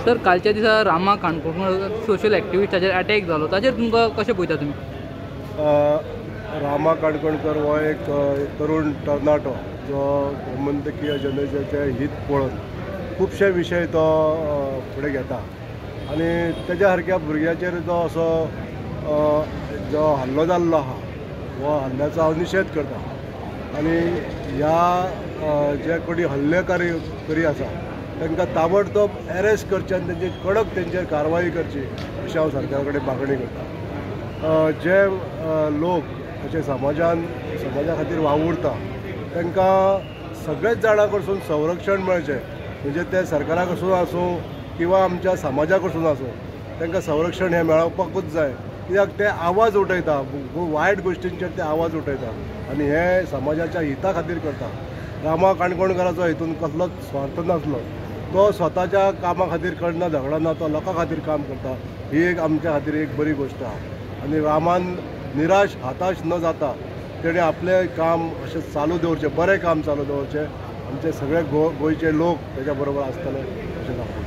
Sir कालच्या दिसा Rama Kankonkar social activist ताजेर अटॅक जालो ताजेर तुमकां कशें पळयता तुमी? रामा काणकोणकर हो एक तरुण तरणाटो जो गोमंतकीय जनतेचें हित पळोवन खुबशे विशय तो फुडें घेता आनी तेज्या सारक्या भुरग्याचेर तो असो जो हल्लो जाल्लो आहा हो हल्ल्याचो हांव निशेध करता आनी ह्या जे कोणी हल्लेकारी आसा तांकां ताबडतोब अरेस्ट करचें आनी तेंची कडक तेंचेर कारवाई करची अशी हांव सरकारा कडेन मागणी करता। जे लोक अशे समाजा खातीर वावुरता तांकां सगळेच जाणां कडसून संरक्षण मेळचें, म्हणजे ते सरकारा कडसून आसूं किंवा आमच्या समाजा कडसून आसूं तांकां संरक्षण हें मेळोवपाकूच जाय, कित्याक ते आवाज उठयता, वायट गोश्टींचेर ते आवाज उठयता आनी हे समाजाच्या हिता खातीर करता। रामा काणकोणकराचो हितून कसलोच स्वार्थ नासलो, तो स्वताच्या कामा खातीर करना झगडना, तो लोकां खातीर काम करता, ही एक आमच्या खातीर एक बरी गोश्ट आहा। आनी रामान निराश हताश न जाता तेणें आपलें काम अशें चालू दवरचें, बरें काम चालू दवरचें, आमचे सगळे गोंयचे लोक तेज्या बरोबर आसतले अशें सांगता।